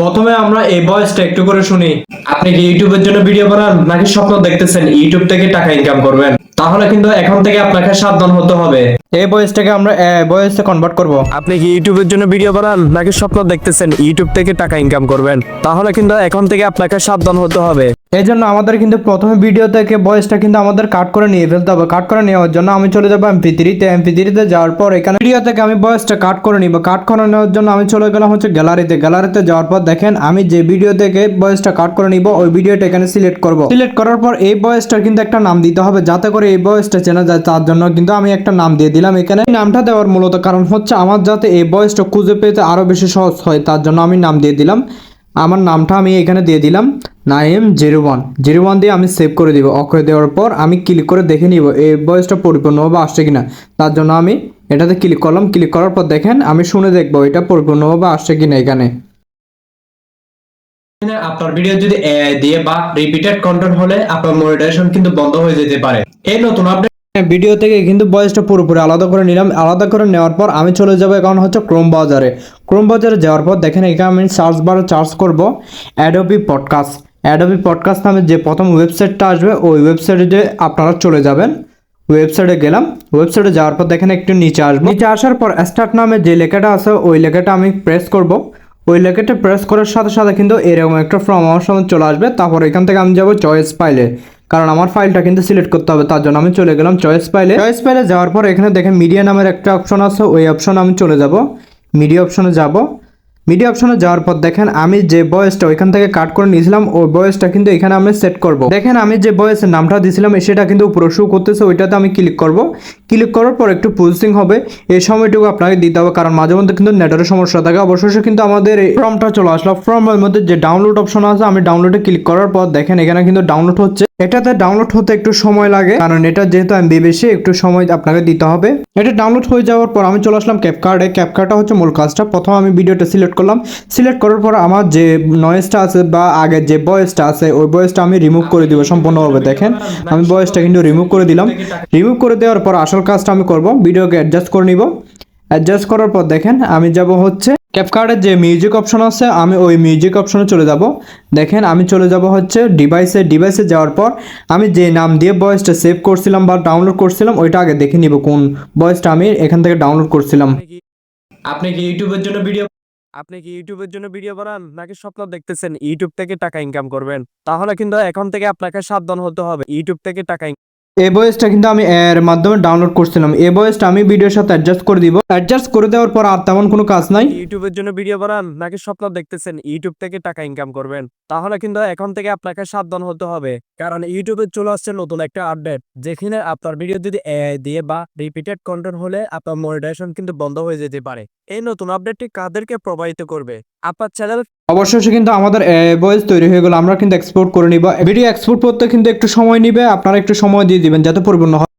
প্রথমে আমরা এই ভয়েসটা একটু করে শুনি। আপনি কি ইউটিউবের জন্য ভিডিও বানান নাকি স্বপ্ন দেখতেছেন ইউটিউব থেকে টাকা ইনকাম করবেন? তাহলে কিন্তু এখন থেকে আপনাকে সাবধান হতে হবে। এই ভয়েসটাকে আমরা ভয়েসে কনভার্ট করব। আপনি কি ইউটিউবের জন্য ভিডিও বানান নাকি স্বপ্ন দেখতেছেন ইউটিউব থেকে টাকা ইনকাম করবেন? তাহলে কিন্তু এখন থেকে আপনাকে সাবধান হতে হবে। এই জন্য আমাদের কিন্তু প্রথমে ভিডিও থেকে ভয়েসটা কিন্তু আমাদের কাট করে নিয়ে ফেলতে হবে। কাট করে নেওয়ার জন্য আমি চলে যাবো এমপি3তে। এমপি3তে যাওয়ার পর এখানে ভিডিও থেকে আমি ভয়েসটা কাট করে নিব। কাট করে নেওয়ার জন্য আমি চলে গেলাম হচ্ছে গ্যালারিতে। গ্যালারিতে যাওয়ার পর দেখেন আমি যে ভিডিও থেকে ভয়েসটা কাট করে নিব ওই ভিডিওটা এখানে সিলেক্ট করব। সিলেক্ট করার পর এই ভয়েসটার কিন্তু একটা নাম দিতে হবে যাতে করে এই ভয়েসটা চেনা যায়, তার জন্য কিন্তু আমি একটা নাম দিয়ে দিলাম এখানে। নামটা দেওয়ার মূলত কারণ হচ্ছে আমার যাতে এই ভয়েসটা খুঁজে পেতে আরো বেশি সহজ হয়, তার জন্য আমি নাম দিয়ে দিলাম। আমার নামটা আমি এখানে দিয়ে দিলাম নাইম01 দিয়ে আমি সেভ করে দিব। ওকে দেওয়ার পর আমি ক্লিক করে দেখে নিব এই ভয়েসটা পরিপূর্ণভাবে আসছে কিনা। তার জন্য আমি এটাতে ক্লিক করলাম। ক্লিক করার পর দেখেন আমি শুনে দেখবো এটা পরিপূর্ণভাবে আসছে কিনা। এখানে আপনার ভিডিও যদি এআই দিয়ে বা রিপিটেড কন্টেন্ট হলে আপনার মনিটাইজেশন কিন্তু বন্ধ হয়ে যেতে পারে। এই নতুন আপডেট ভিডিও থেকে কিন্তু ভয়েসটা পুরোপুরি আলাদা করে নিলাম। আলাদা করে নেওয়ার পর আমি চলে যাবো এখন হচ্ছে ক্রোম ব্রাউজারে। ক্রোম ব্রাউজারে যাওয়ার পর দেখেন এখানে আমি সার্চ বারে সার্চ করব অ্যাডোবি পডকাস্ট। অ্যাডোবি পডকাস্ট নামে যে প্রথম ওয়েবসাইটটা আসবে ওই ওয়েবসাইটে আপনারা চলে যাবেন। ওয়েবসাইটে গেলাম। ওয়েবসাইটে যাওয়ার পর দেখেন একটু নিচে আসবো। নিচে আসার পর স্টার্ট নামে যে লেখাটা আছে ওই লেখাটা আমি প্রেস করব। ওই লেখাটা প্রেস করার সাথে সাথে কিন্তু এরকম একটা ফর্ম আমার সামনে চলে আসবে। তারপর এখান থেকে আমি যাব চয়েস ফাইলে, কারণ আমার ফাইলটা কিন্তু সিলেক্ট করতে হবে, তার জন্য আমি চলে গেলাম চয়েস ফাইলে। চয়েস ফাইলে যাওয়ার পর এখানে দেখেন মিডিয়া নামের একটা অপশন আছে, ওই অপশনে আমি চলে যাব। মিডিয়া অপশনে যাব। মিডিয়া অপশনে যাওয়ার পর দেখেন আমি যে ভয়েসটা ওইখান থেকে কাট করে নিয়েছিলাম ওই ভয়েসটা কিন্তু এখানে আমি সেট করব। দেখেন আমি যে ভয়েসের নামটা দিয়েছিলাম সেটা কিন্তু উপরে শো করতেছে, ওইটাতে আমি ক্লিক করব। ক্লিক করার পর একটু প্রসেসিং হবে, এই সময়টুকু আপনাকে দিতে হবে কারণ মাঝে মধ্যে কিন্তু নেটের সমস্যা থাকে। অবশেষে কিন্তু আমাদের এই ফর্মটা চলে আসলো। ফর্মের মধ্যে যে ডাউনলোড অপশন আছে আমি ডাউনলোডে ক্লিক করার পর দেখেন এখানে কিন্তু ডাউনলোড হচ্ছে। এটাতে ডাউনলোড হতে একটু সময় লাগে কারণ এটা যেহেতু এমবি বেশি একটু সময় আপনাকে দিতে হবে। এটা ডাউনলোড হয়ে যাওয়ার পর আমি চলে আসলাম ক্যাপকার্টে। ক্যাপকার্টটা হচ্ছে মূল কাজটা। প্রথম আমি ভিডিওটা সিলেক্ট করলাম। সিলেক্ট করার পর আমার যে নয়েজটা আছে বা আগের যে ভয়েসটা আছে ওই ভয়েসটা আমি রিমুভ করে দিব সম্পূর্ণভাবে। দেখেন আমি ভয়েসটা কিন্তু রিমুভ করে দিলাম। রিমুভ করে দেওয়ার পর আসল কাজটা আমি করব, ভিডিওকে অ্যাডজাস্ট করে নিব। অ্যাডজাস্ট করার পর দেখেন আমি যাব হচ্ছে ক্যাপকার্টের যে মিউজিক অপশন আছে আমি ওই মিউজিক অপশনে চলে যাব। দেখেন আমি চলে যাব হচ্ছে ডিভাইসে যাওয়ার পর আমি যে নাম দিয়ে ভয়েসটা সেভ করছিলাম বা ডাউনলোড করছিলাম ওইটা আগে দেখে নিব কোন ভয়েসটা আমি এখান থেকে ডাউনলোড করছিলাম। আপনি কি ইউটিউবের জন্য ভিডিও বানান নাকি স্বপ্ন দেখতেছেন ইউটিউব থেকে টাকা ইনকাম করবেন? তাহলে কিন্তু এখন থেকে আপনাকে সাবধান হতে হবে ইউটিউব থেকে টাকা। এই ভয়েসটা কিন্তু আমি এর মাধ্যমে ডাউনলোড করছিলাম। এই ভয়েসটা আমি ভিডিওর সাথে অ্যাডজাস্ট করে দিব। অ্যাডজাস্ট করে দেওয়ার পর আর তেমন কোনো কাজ নাই। ইউটিউবের জন্য ভিডিও বানান নাকি স্বপ্ন দেখতেছেন ইউটিউব থেকে টাকা ইনকাম করবেন? তাহলে কিন্তু এখন থেকে আপনাকে সাবধান হতে হবে কারণ ইউটিউবে চলে আসছে নতুন একটা আপডেট যেখানে আপনার ভিডিও যদি এআই দিয়ে বা রিপিটেড কন্টেন্ট হলে আপনার মনিটাইজেশন কিন্তু বন্ধ হয়ে যেতে পারে। এই নতুন আপডেটটি কাদেরকে প্রভাবিত করবে? আপনার চ্যানেল অবশেষে কিন্তু আমাদের ভয়েস তৈরি হয়ে গেল। আমরা কিন্তু এক্সপোর্ট করে নিব। ভিডিও এক্সপোর্ট করতে কিন্তু একটু সময় নিবে, আপনারা একটু সময় দিয়ে দিবেন যাতে পরিপূর্ণ হয়।